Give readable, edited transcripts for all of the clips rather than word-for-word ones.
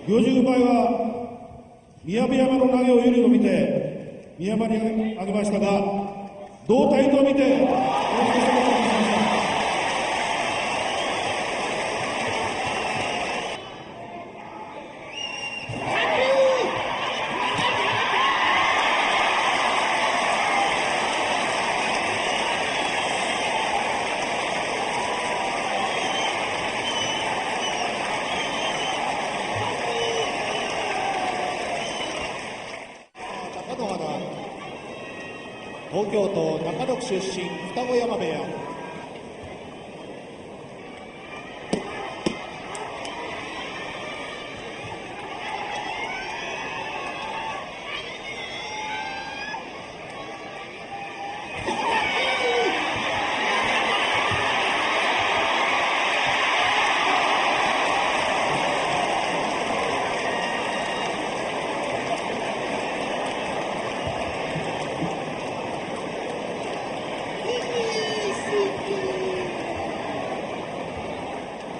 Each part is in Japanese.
行司軍配は宮部山の投げを有利と見て宮山に上げましたが、同体と見て東京都中野区出身、二子山部屋。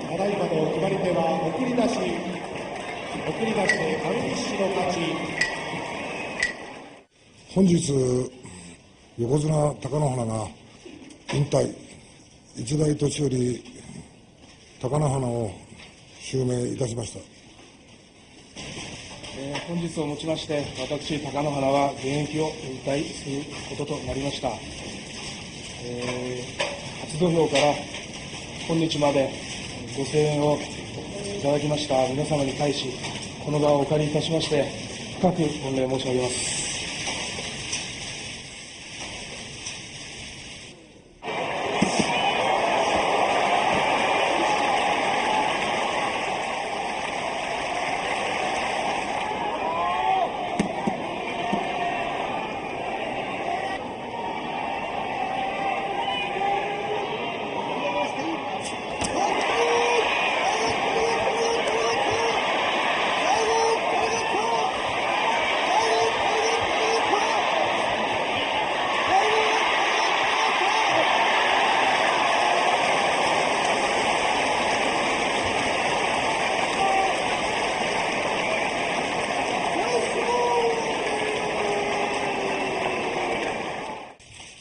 ただいまの決まり手は送り出しで上西の勝ち。本日横綱貴乃花が引退、一代年寄貴乃花を襲名いたしました。本日をもちまして私貴乃花は現役を引退することとなりました。初土俵から今日までご声援をいただきました皆様に対し、この場をお借りいたしまして深く御礼申し上げます。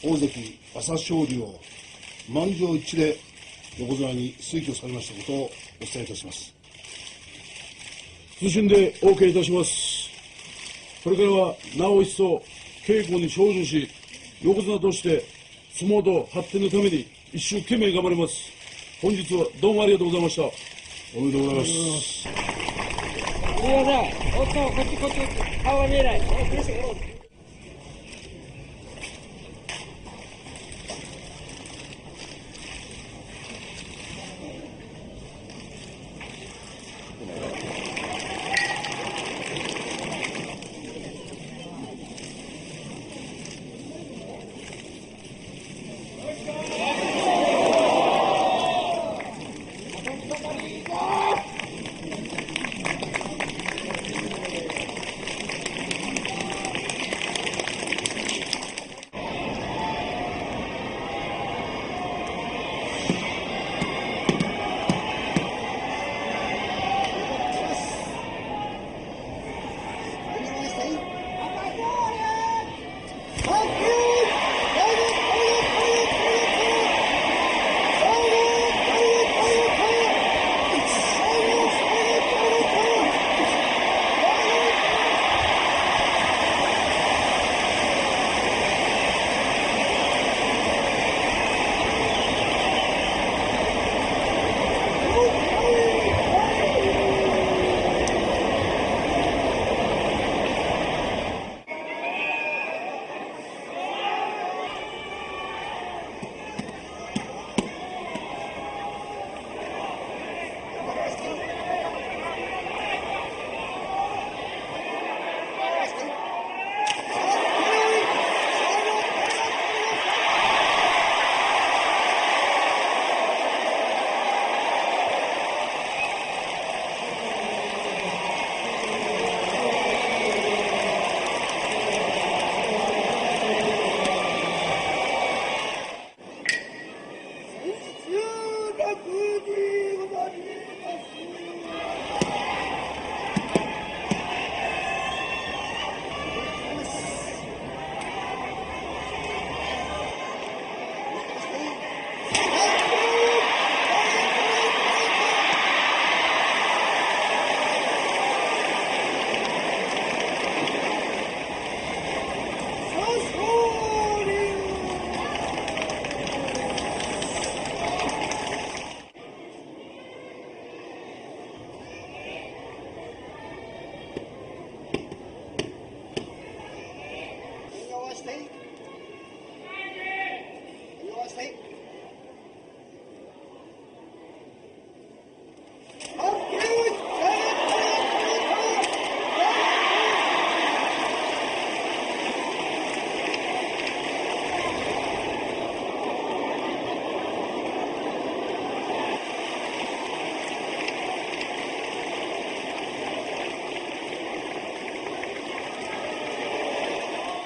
大関朝青龍を満場一致で横綱に推挙されましたことをお伝えいたします。謹んでお受けいたします。これからはなお一層稽古に精進し、横綱として相撲と発展のために一生懸命頑張ります。本日はどうもありがとうございました。おめでとうございます。すみません。おっと、こっち、顔が見えない。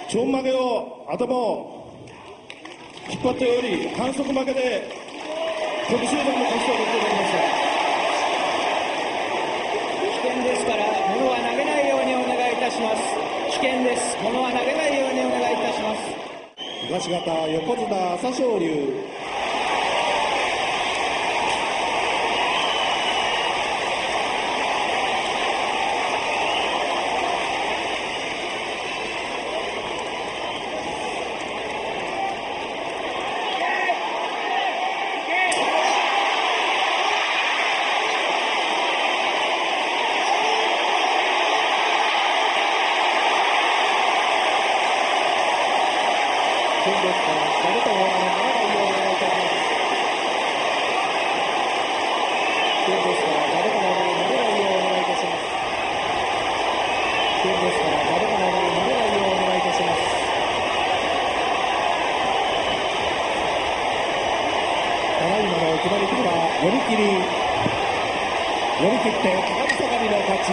ちょんまげを頭を引っ張っており、反則負けで曲集団の勝ちということになりました。危険ですから、物は投げないようにお願いいたします。危険です。物は投げないようにお願いいたします。東方横綱朝青龍。読み切って鏡相模の勝ち。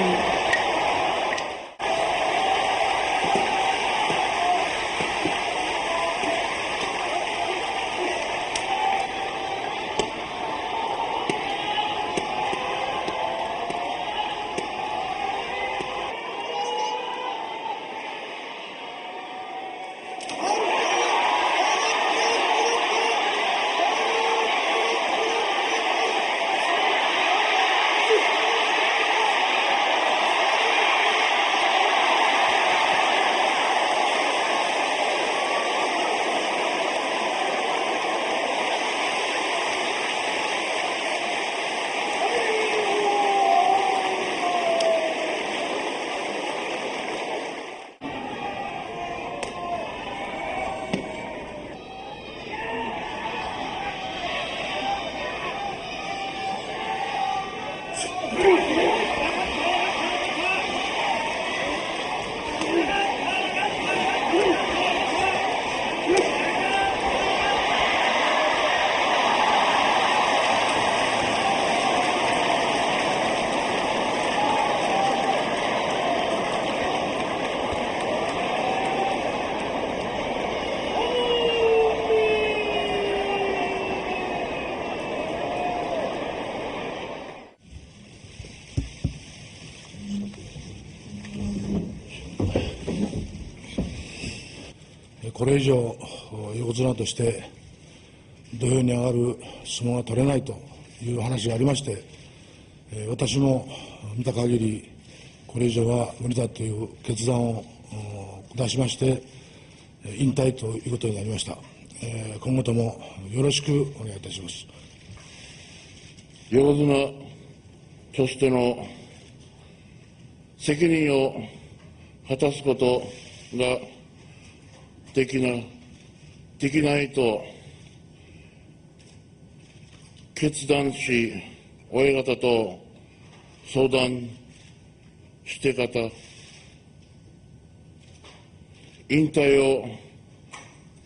これ以上、横綱として土俵に上がる相撲が取れないという話がありまして、私も見た限り、これ以上は無理だという決断を下しまして、引退ということになりました。今後ともよろしくお願いいたします。横綱としての責任を果たすことができないと決断し、親方と相談して方、引退を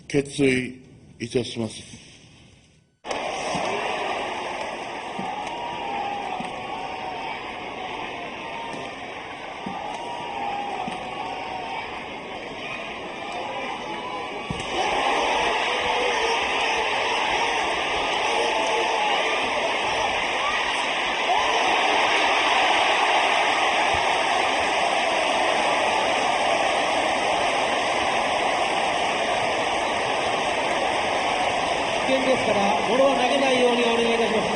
決意いたします。危険ですから、物は投げないようにお願いいたします。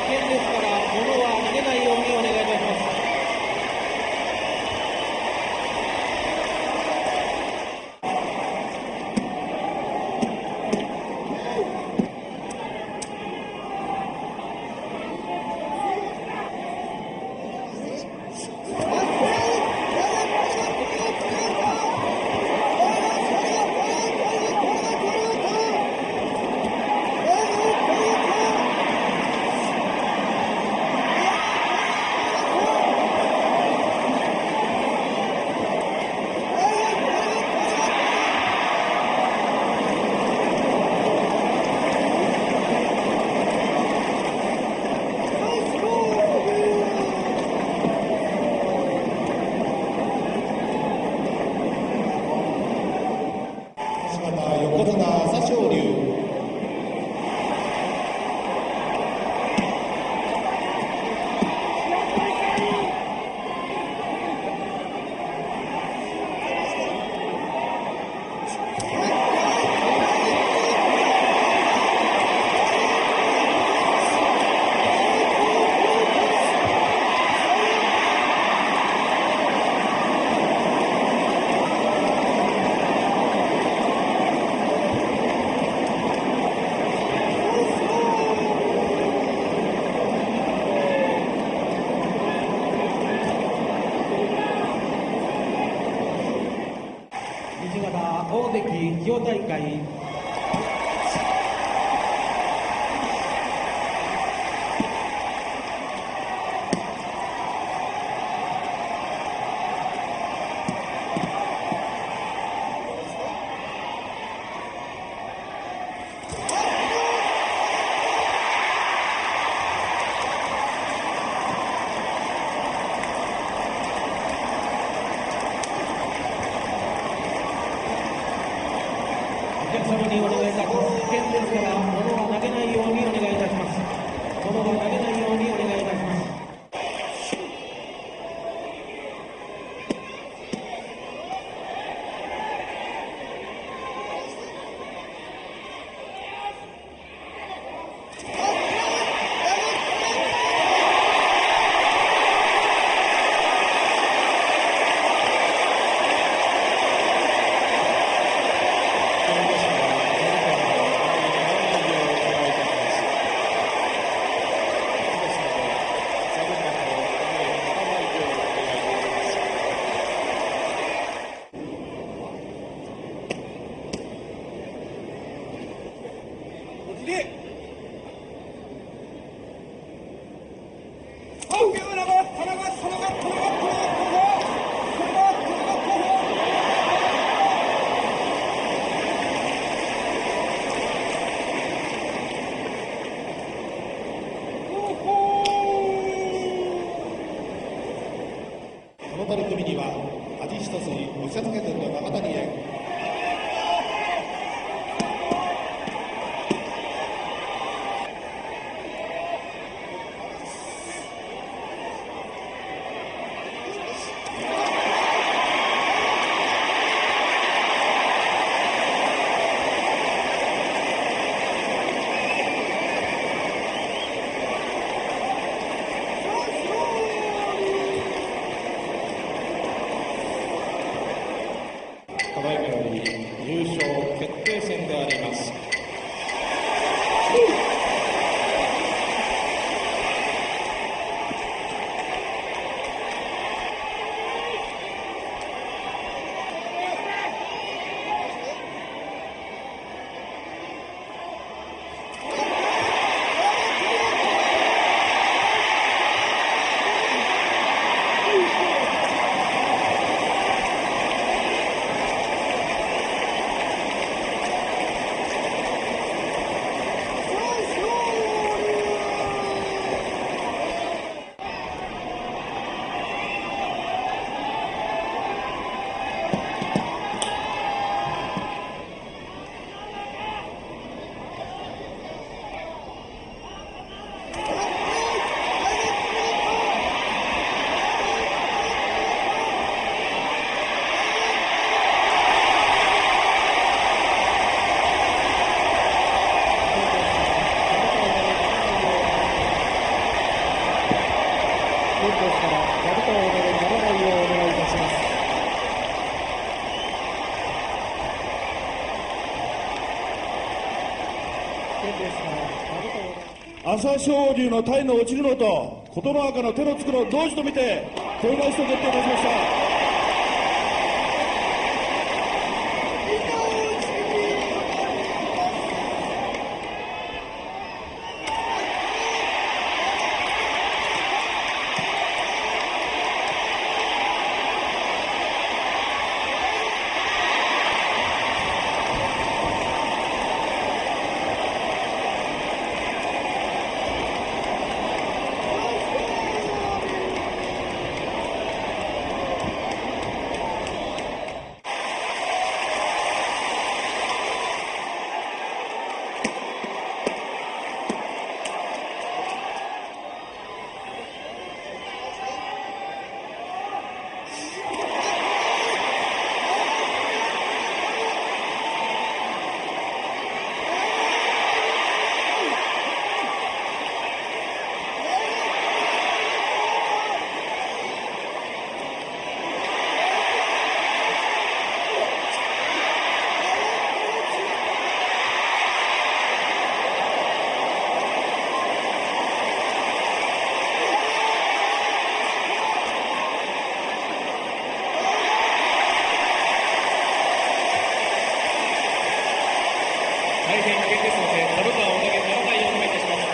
危険ですから、物は投げないようにお願いいたします。歴両大会お客様にお願いいたします。危険ですから物は投げないようにお願いいたします。物は投げないようにお願いいたします。この取組には味一筋見せつけての中谷園ただいまより優勝決定戦であります。朝青龍の体の落ちるのと琴ノ若の手のつくのを同時と見て声出しと決定いたしました。大変危険ですので、座布団をお投げにならないようにお願いいたします。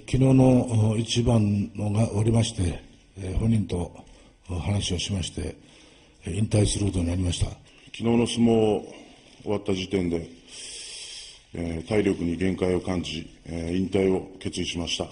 昨日の一番のが終わりまして、本人と話をしまして、引退することになりました。昨日の相撲終わった時点で、体力に限界を感じ、引退を決意しました。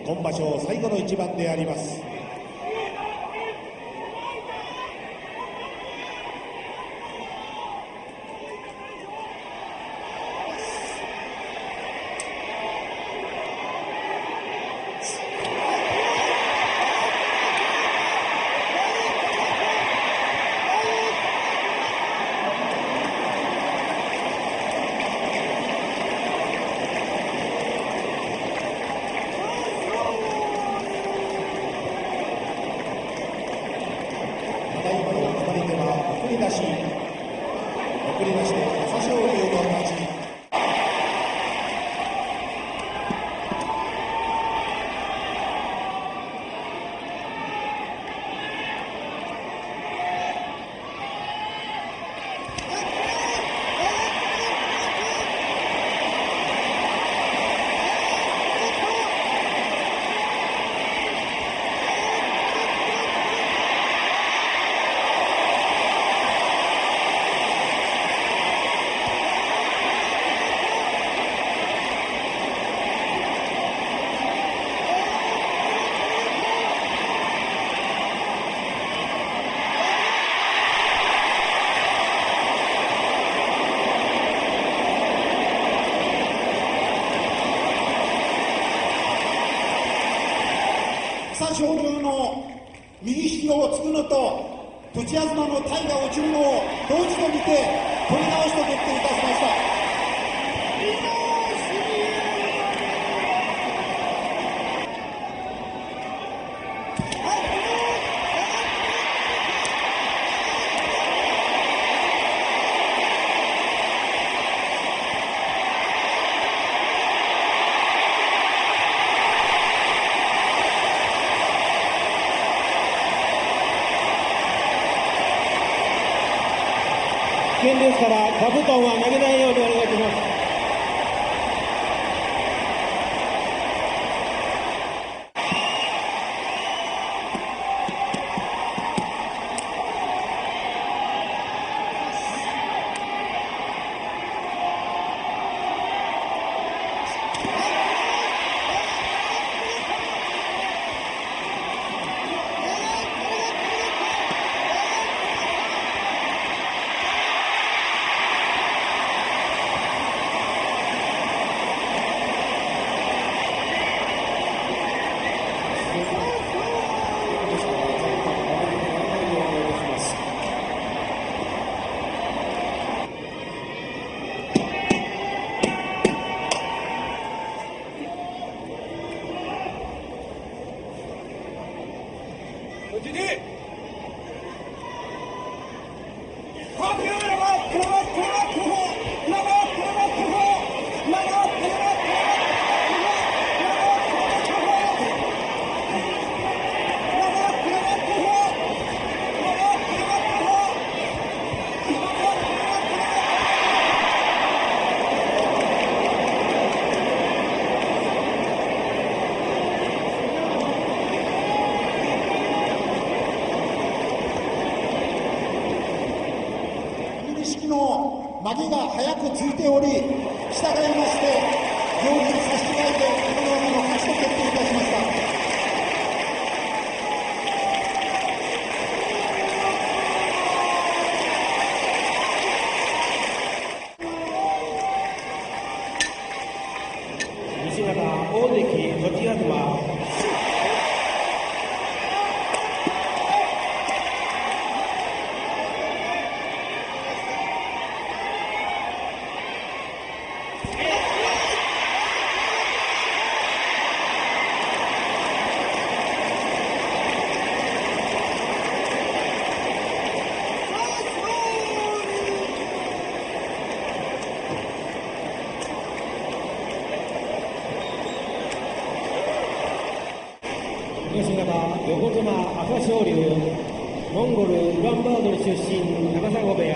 今場所最後の一番であります。送り出して朝青龍の勝ち。朝青龍の右引きをつくのと栃東の体が落ちるのを同時と見て取り直しと決定いたしました。危険ですから座布団は投げないようにお願いします。錦のまげが早くついており、従いまして、行儀に差し支えて、このままの勝ちと決定いたしました。西方大関栃東。西方横綱朝青龍、モンゴルウランバートル出身長砂部屋。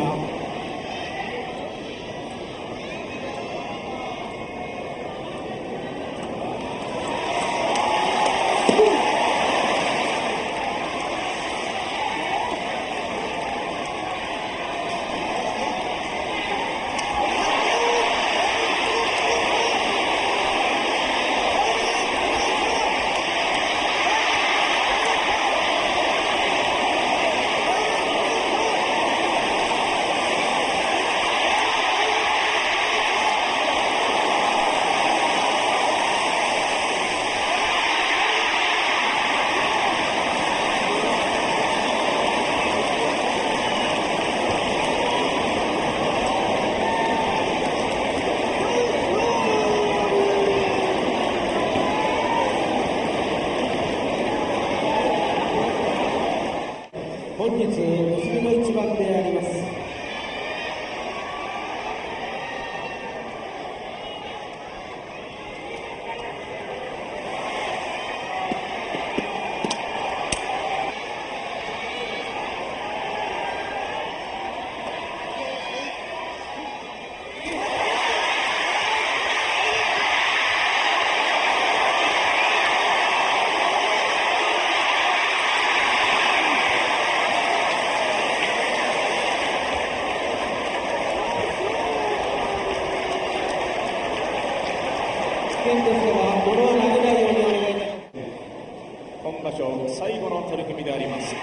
本日結びの一番であります。危険ですから物は投げないようにお願いいたします。今場所最後の取り組みであります。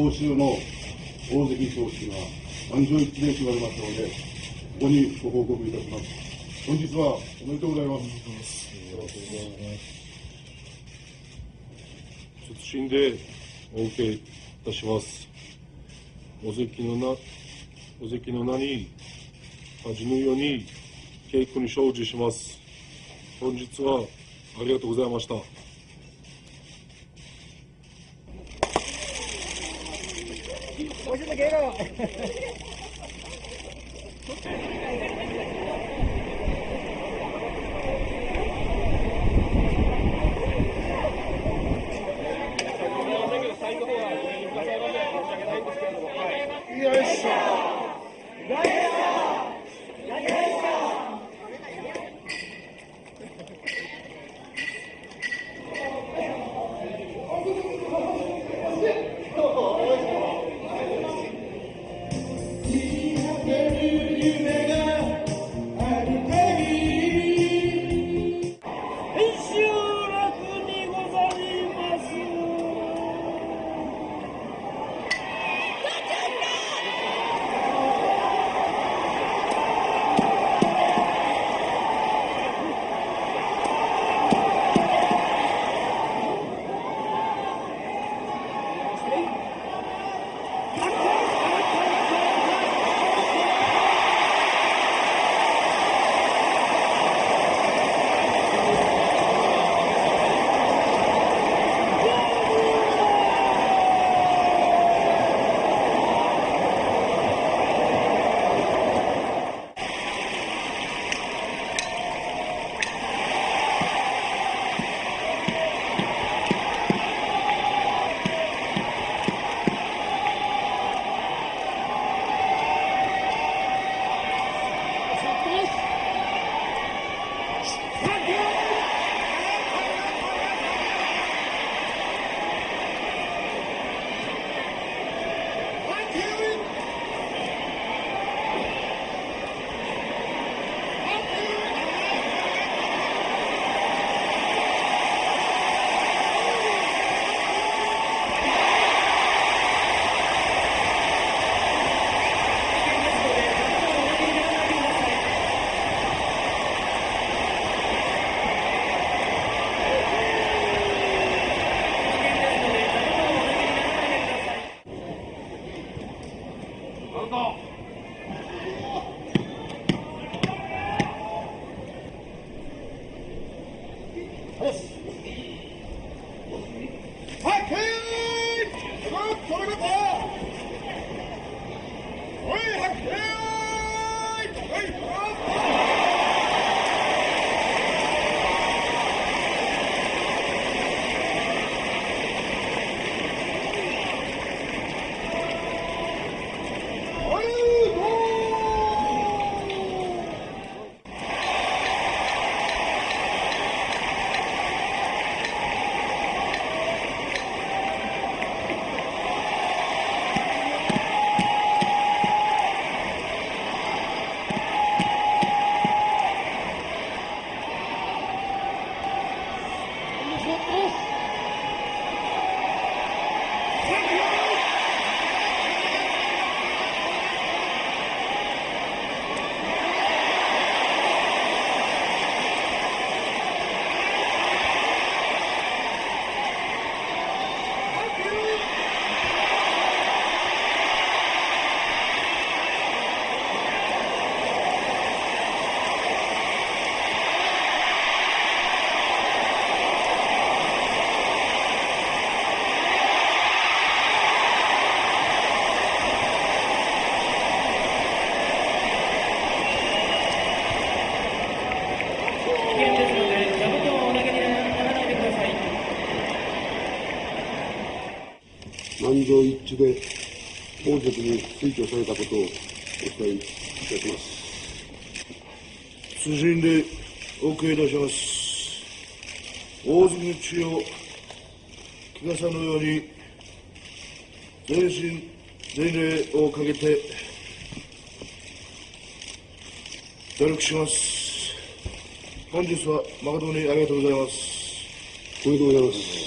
欧州の大関昇進が満場一致で決まりましたので、ここにご報告いたします。本日はおめでとうございます。謹んでお受けいたします。お関の名に恥じぬように稽古に精進します。本日はありがとうございました。満場一致で大関に推挙されたことをお伝えいたします。謹んでお受けいたします。大関の地位を木笠のように全身全霊をかけて努力します。本日は誠にありがとうございます。おめでとうございます。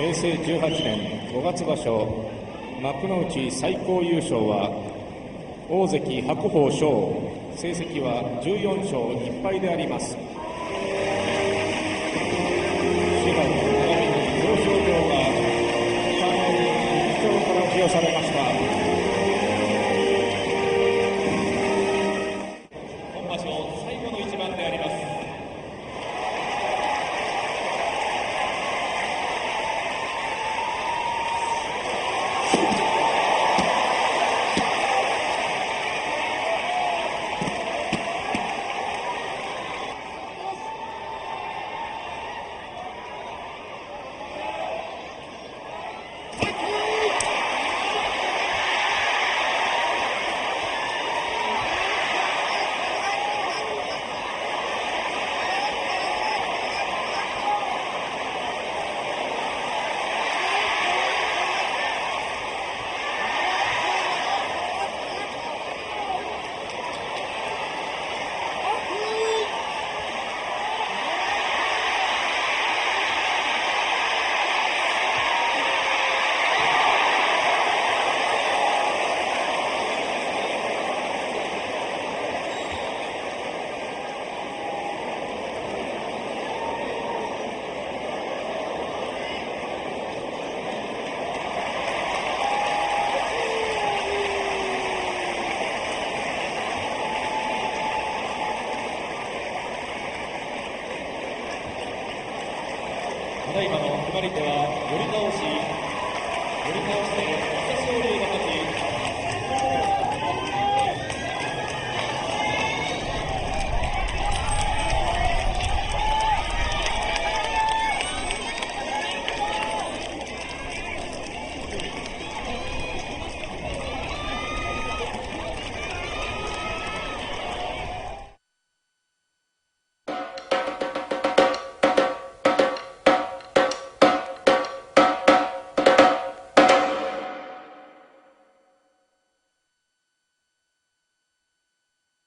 平成18年5月場所幕内最高優勝は大関白鵬翔、成績は14勝1敗であります。4番長見表彰状が3年理事長から授与されました。本場所最後の一番であります。ただいまの決まり手は寄り倒して朝青龍